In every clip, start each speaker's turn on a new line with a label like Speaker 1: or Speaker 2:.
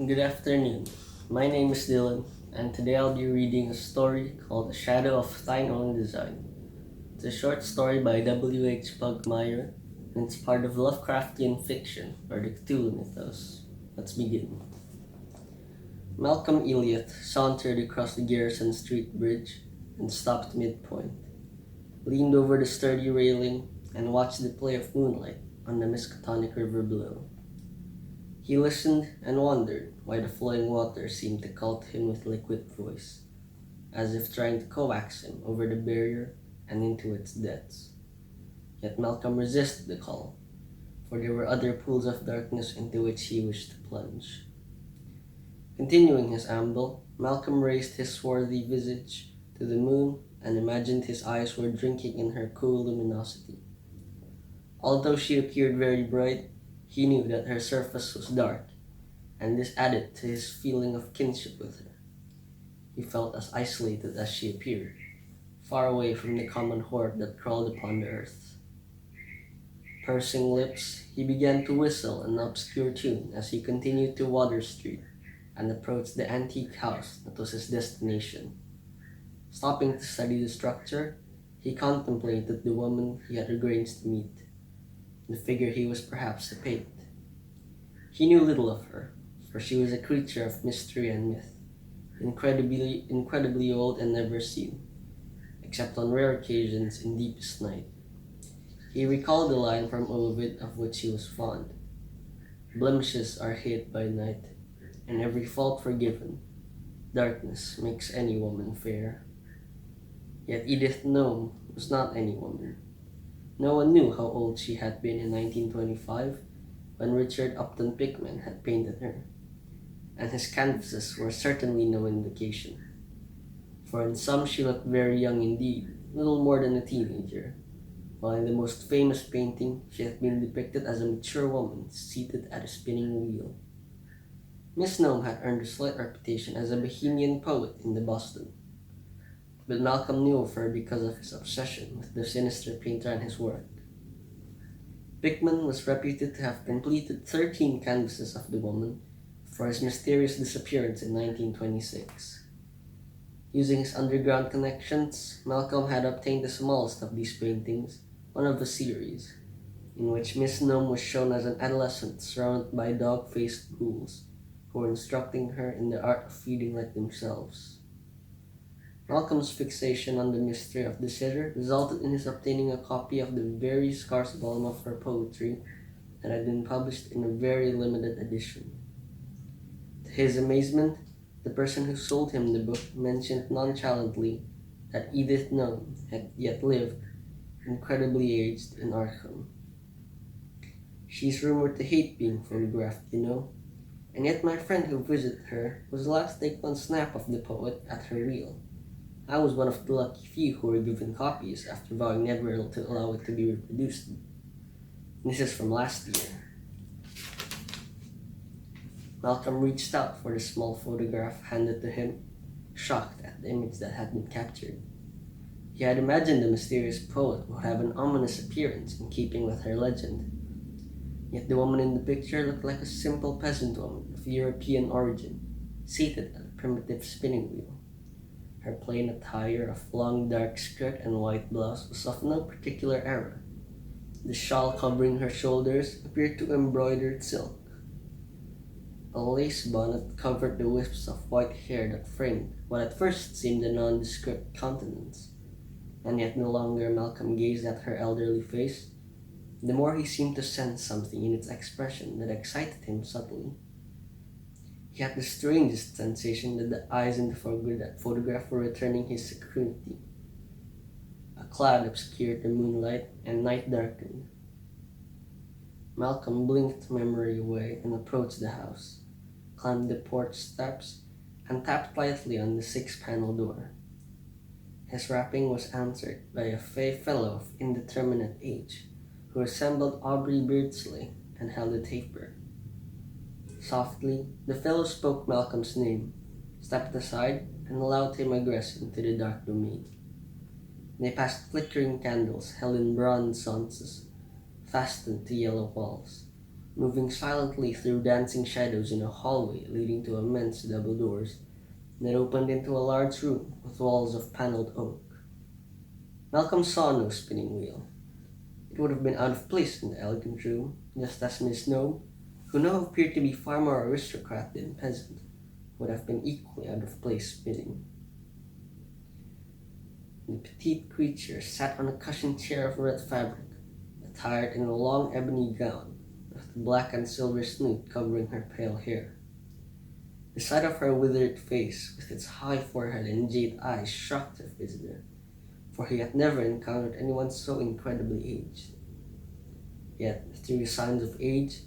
Speaker 1: Good afternoon. My name is Dylan, and today I'll be reading a story called The Shadow of Thine Own Design. It's a short story by W.H. Pugmire, and it's part of Lovecraftian fiction, or the Cthulhu mythos. Let's begin. Malcolm Elliot sauntered across the Garrison Street Bridge and stopped midpoint, leaned over the sturdy railing, and watched the play of moonlight on the Miskatonic River below. He listened and wondered why the flowing water seemed to call to him with liquid voice, as if trying to coax him over the barrier and into its depths. Yet Malcolm resisted the call, for there were other pools of darkness into which he wished to plunge. Continuing his amble, Malcolm raised his swarthy visage to the moon and imagined his eyes were drinking in her cool luminosity. Although she appeared very bright, he knew that her surface was dark, and this added to his feeling of kinship with her. He felt as isolated as she appeared, far away from the common horde that crawled upon the earth. Pursing lips, he began to whistle an obscure tune as he continued to Water Street and approached the antique house that was his destination. Stopping to study the structure, he contemplated the woman he had arranged to meet, the figure he was perhaps to paint. He knew little of her, for she was a creature of mystery and myth, incredibly old and never seen, except on rare occasions in deepest night. He recalled the line from Ovid of which he was fond: "Blemishes are hid by night, and every fault forgiven. Darkness makes any woman fair." Yet Edith Nome was not any woman. No one knew how old she had been in 1925 when Richard Upton Pickman had painted her, and his canvases were certainly no indication, for in some she looked very young indeed, little more than a teenager, while in the most famous painting she had been depicted as a mature woman seated at a spinning wheel. Miss Nome had earned a slight reputation as a bohemian poet in the Boston, but Malcolm knew of her because of his obsession with the sinister painter and his work. Pickman was reputed to have completed 13 canvases of the woman for his mysterious disappearance in 1926. Using his underground connections, Malcolm had obtained the smallest of these paintings, one of a series, in which Miss Nome was shown as an adolescent surrounded by dog-faced ghouls who were instructing her in the art of feeding like themselves. Malcolm's fixation on the mystery of the sitter resulted in his obtaining a copy of the very scarce volume of her poetry that had been published in a very limited edition. To his amazement, the person who sold him the book mentioned nonchalantly that Edith Nome had yet lived, incredibly aged, in Arkham. "She's rumored to hate being photographed, you know, and yet my friend who visited her was the last to take one snap of the poet at her wheel. I was one of the lucky few who were given copies after vowing never to allow it to be reproduced. This is from last year." Malcolm reached out for the small photograph handed to him, shocked at the image that had been captured. He had imagined the mysterious poet would have an ominous appearance in keeping with her legend. Yet the woman in the picture looked like a simple peasant woman of European origin, seated at a primitive spinning wheel. Her plain attire of long dark skirt and white blouse was of no particular era. The shawl covering her shoulders appeared to embroidered silk. A lace bonnet covered the wisps of white hair that framed what at first seemed a nondescript countenance, and yet the longer Malcolm gazed at her elderly face, the more he seemed to sense something in its expression that excited him subtly. He had the strangest sensation that the eyes in the photograph were returning his security. A cloud obscured the moonlight, and night darkened. Malcolm blinked memory away and approached the house, climbed the porch steps, and tapped lightly on the 6-panel door. His rapping was answered by a fey fellow of indeterminate age, who resembled Aubrey Beardsley and held a taper. Softly, the fellow spoke Malcolm's name, stepped aside, and allowed him egress into the dark domain. They passed flickering candles held in bronze sconces, fastened to yellow walls, moving silently through dancing shadows in a hallway leading to immense double doors that opened into a large room with walls of paneled oak. Malcolm saw no spinning wheel. It would have been out of place in the elegant room, just as Miss Gnome, who now appeared to be far more aristocrat than peasant, would have been equally out of place spinning. The petite creature sat on a cushioned chair of red fabric, attired in a long ebony gown, with the black and silver snoot covering her pale hair. The sight of her withered face, with its high forehead and jade eyes, shocked the visitor, for he had never encountered anyone so incredibly aged. Yet, through the signs of age,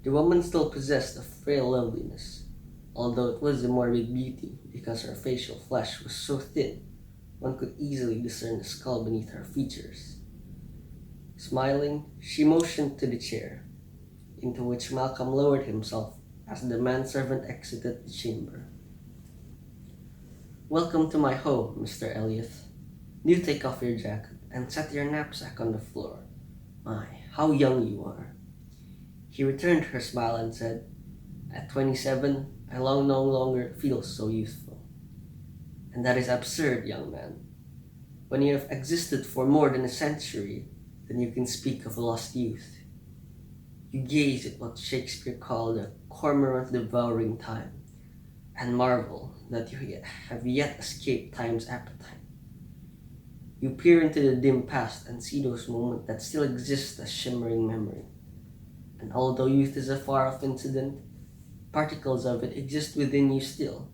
Speaker 1: the woman still possessed a frail loveliness, although it was a morbid beauty because her facial flesh was so thin one could easily discern the skull beneath her features. Smiling, she motioned to the chair, into which Malcolm lowered himself as the manservant exited the chamber. "Welcome to my home, Mr. Elliot. Do take off your jacket and set your knapsack on the floor. My, how young you are." He returned her smile and said, "At 27, I no longer feel so youthful." "And that is absurd, young man. When you have existed for more than a century, then you can speak of lost youth. You gaze at what Shakespeare called a cormorant devouring time, and marvel that you have yet escaped time's appetite. You peer into the dim past and see those moments that still exist as shimmering memory. And although youth is a far-off incident, particles of it exist within you still,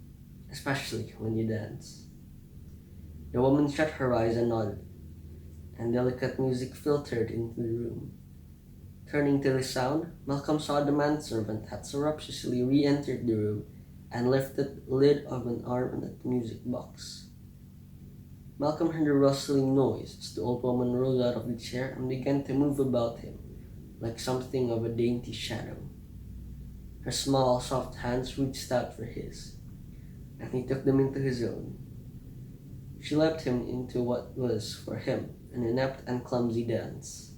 Speaker 1: especially when you dance." The woman shut her eyes and nodded, and delicate music filtered into the room. Turning to the sound, Malcolm saw the manservant had surreptitiously re-entered the room and lifted the lid of an arm at the music box. Malcolm heard a rustling noise as the old woman rose out of the chair and began to move about him, like something of a dainty shadow. Her small, soft hands reached out for his, and he took them into his own. She led him into what was, for him, an inept and clumsy dance.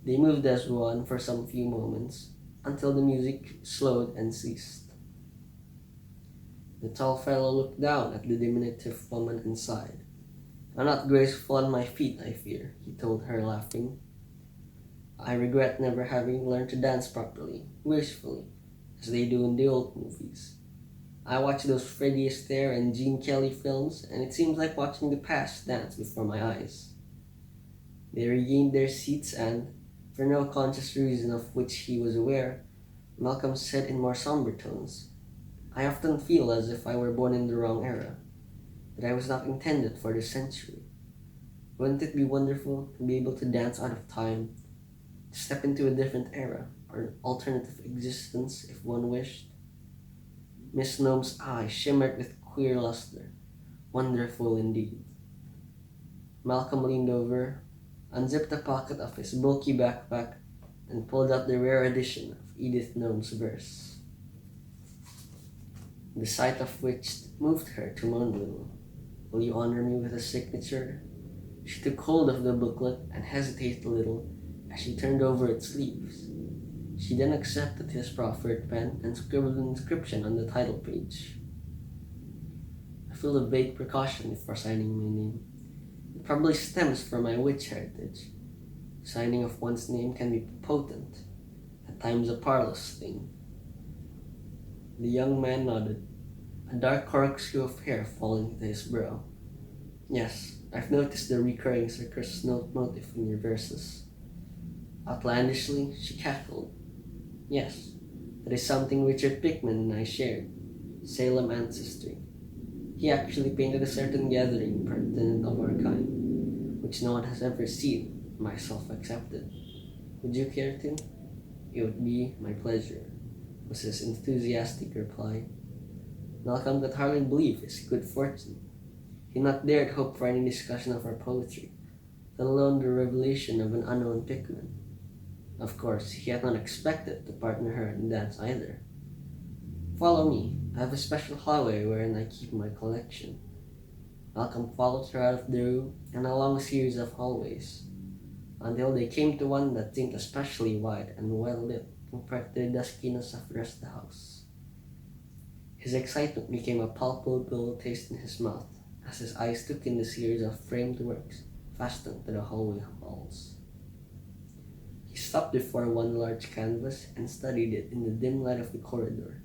Speaker 1: They moved as one for some few moments, until the music slowed and ceased. The tall fellow looked down at the diminutive woman inside. "I'm not graceful on my feet, I fear," he told her, laughing. "I regret never having learned to dance properly, gracefully, as they do in the old movies. I watch those Fred Astaire and Gene Kelly films, and it seems like watching the past dance before my eyes." They regained their seats and, for no conscious reason of which he was aware, Malcolm said in more somber tones, "I often feel as if I were born in the wrong era, that I was not intended for this century. Wouldn't it be wonderful to be able to dance out of time, to step into a different era, or an alternative existence if one wished?" Miss Gnome's eyes shimmered with queer luster. Wonderful indeed. Malcolm leaned over, unzipped a pocket of his bulky backpack, and pulled out the rare edition of Edith Gnome's verse, the sight of which moved her to moan a little. "Will you honor me with a signature?" She took hold of the booklet and hesitated a little as she turned over its leaves. She then accepted his proffered pen and scribbled an inscription on the title page. "I feel a vague precaution before signing my name. It probably stems from my witch heritage. Signing of one's name can be potent, at times a parlous thing." The young man nodded, a dark corkscrew of hair falling to his brow. "Yes, I've noticed the recurring circus note motif in your verses." Outlandishly, she cackled. "Yes, that is something Richard Pickman and I shared. Salem ancestry. He actually painted a certain gathering pertinent of our kind, which no one has ever seen, myself excepted. Would you care to?" "It would be my pleasure," was his enthusiastic reply. Malcolm could hardly believe his good fortune. He not dared hope for any discussion of her poetry, let alone the revelation of an unknown Pickman. Of course, he had not expected to partner her in dance either. "Follow me. I have a special hallway wherein I keep my collection." Malcolm followed her out of the room and along a series of hallways, until they came to one that seemed especially wide and well lit. compared to the duskiness of the rest of the house. His excitement became a palpable taste in his mouth as his eyes took in the series of framed works fastened to the hallway walls. He stopped before one large canvas and studied it in the dim light of the corridor.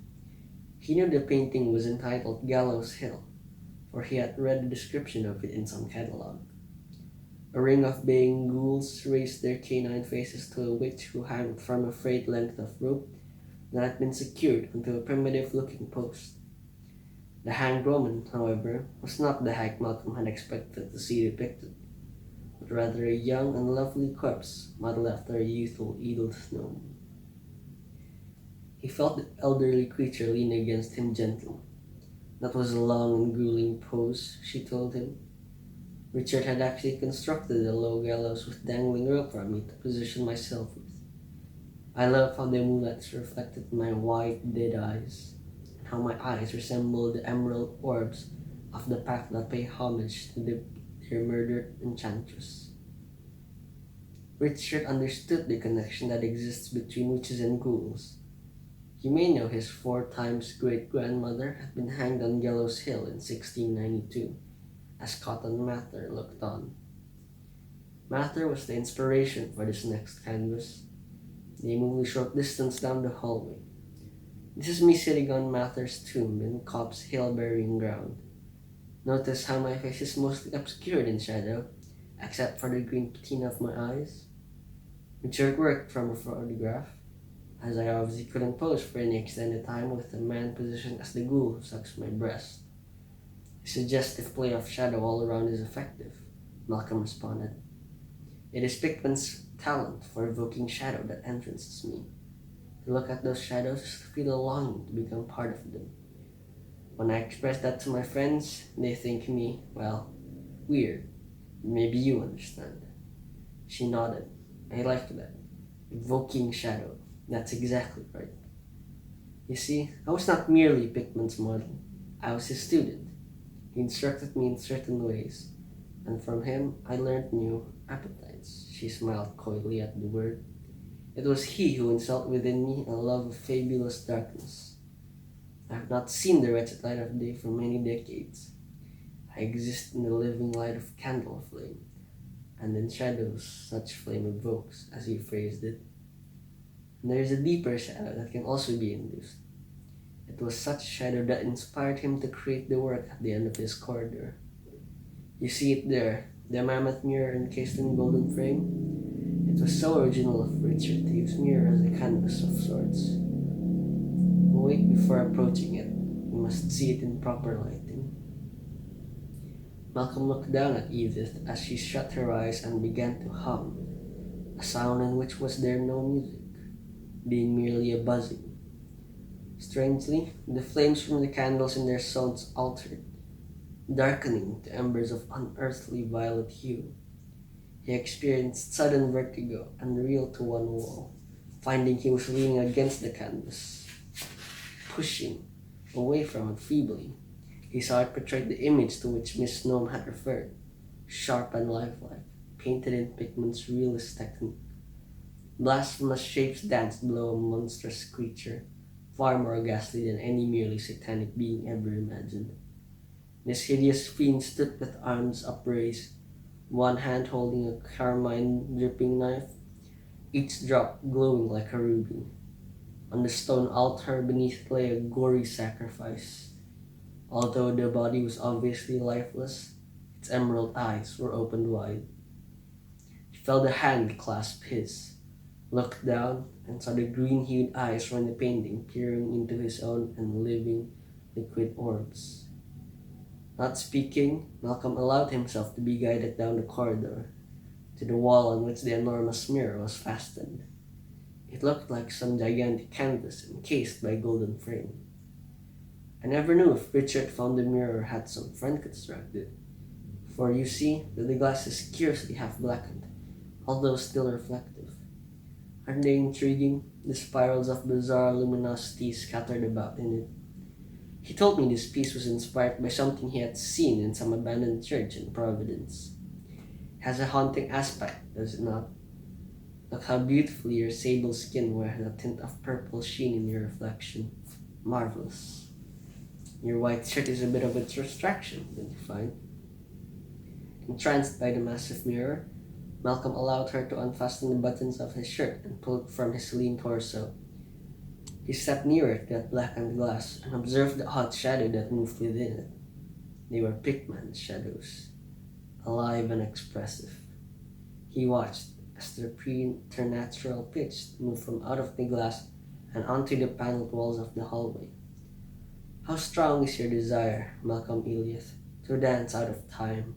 Speaker 1: He knew the painting was entitled Gallows Hill, for he had read the description of it in some catalog. A ring of baying ghouls raised their canine faces to a witch who hung from a frayed length of rope that had been secured onto a primitive-looking post. The hanged woman, however, was not the hag Malcolm had expected to see depicted, but rather a young and lovely corpse modeled after a youthful Eagle's gnome. He felt the elderly creature lean against him gently. That was a long and grueling pose, she told him. Richard had actually constructed a low gallows with dangling rope for me to position myself with. I love how the moonlight reflected in my wide, dead eyes, and how my eyes resembled the emerald orbs of the pack that pay homage to their murdered enchantress. Richard understood the connection that exists between witches and ghouls. You may know his 4 times great-grandmother had been hanged on Gallows Hill in 1692, as Cotton Mather looked on. Mather was the inspiration for this next canvas. They moved a short distance down the hallway. This is me sitting on Mather's tomb in Cobb's Hill burying ground. Notice how my face is mostly obscured in shadow, except for the green patina of my eyes. Richard worked from a photograph, as I obviously couldn't pose for any extended time with a man positioned as the ghoul who sucks my breast. The suggestive play of shadow all around is effective, Malcolm responded. It is Pickman's talent for evoking shadow that entrances me. To look at those shadows is to feel a longing to become part of them. When I express that to my friends, they think me, well, weird. Maybe you understand. She nodded. I like that. Evoking shadow. That's exactly right. You see, I was not merely Pickman's model. I was his student. He instructed me in certain ways, and from him I learned new appetites. She smiled coyly at the word. It was he who instilled within me a love of fabulous darkness. I have not seen the wretched light of day for many decades. I exist in the living light of candle flame, and in shadows such flame evokes, as he phrased it. And there is a deeper shadow that can also be induced. It was such shadow that inspired him to create the work at the end of his corridor. You see it there, the mammoth mirror encased in golden frame. It was so original of Richard to use mirror as a canvas of sorts. Wait before approaching it. You must see it in proper lighting. Malcolm looked down at Edith as she shut her eyes and began to hum, a sound in which was there no music, being merely a buzzing. Strangely, the flames from the candles in their zones altered, darkening to embers of unearthly violet hue. He experienced sudden vertigo and reeled to one wall, finding he was leaning against the canvas, pushing away from it feebly. He saw it portrayed the image to which Miss Gnome had referred, sharp and lifelike, painted in Pickman's realist technique. Blasphemous shapes danced below a monstrous creature, far more ghastly than any merely satanic being ever imagined. This hideous fiend stood with arms upraised, one hand holding a carmine dripping knife, each drop glowing like a ruby. On the stone altar beneath lay a gory sacrifice. Although the body was obviously lifeless, its emerald eyes were opened wide. He felt a hand clasp his, looked down, and saw the green-hued eyes from the painting peering into his own and living, liquid orbs. Not speaking, Malcolm allowed himself to be guided down the corridor, to the wall on which the enormous mirror was fastened. It looked like some gigantic canvas encased by a golden frame. I never knew if Richard found the mirror had some friend constructed, for you see that the glass is scarcely half blackened, although still reflective. Aren't they intriguing, the spirals of bizarre luminosity scattered about in it? He told me this piece was inspired by something he had seen in some abandoned church in Providence. It has a haunting aspect, does it not? Look how beautifully your sable skin wears a tint of purple sheen in your reflection. Marvelous. Your white shirt is a bit of a distraction, don't you find? Entranced by the massive mirror, Malcolm allowed her to unfasten the buttons of his shirt and pull it from his lean torso. He stepped nearer to that blackened glass and observed the hot shadow that moved within it. They were pigment shadows, alive and expressive. He watched as the preternatural pitch moved from out of the glass and onto the paneled walls of the hallway. How strong is your desire, Malcolm Eliot, to dance out of time?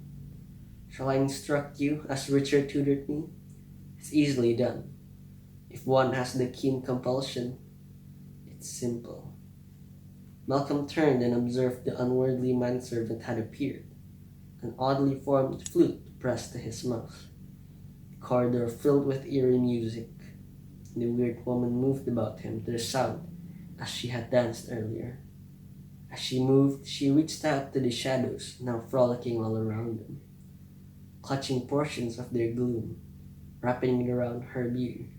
Speaker 1: Shall I instruct you as Richard tutored me? It's easily done. If one has the keen compulsion, it's simple. Malcolm turned and observed the unworldly manservant had appeared, an oddly formed flute pressed to his mouth. The corridor filled with eerie music. The weird woman moved about him to the sound as she had danced earlier. As she moved, she reached out to the shadows, now frolicking all around them, clutching portions of their gloom, wrapping it around her beauty,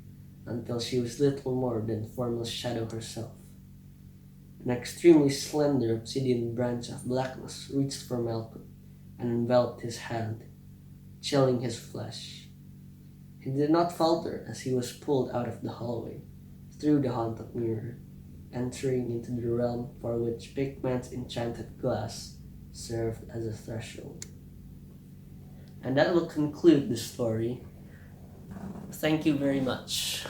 Speaker 1: until she was little more than formless shadow herself. An extremely slender obsidian branch of blackness reached for Malcolm and enveloped his hand, chilling his flesh. He did not falter as he was pulled out of the hallway, through the haunted mirror, entering into the realm for which Pigman's enchanted glass served as a threshold. And that will conclude the story. Thank you very much.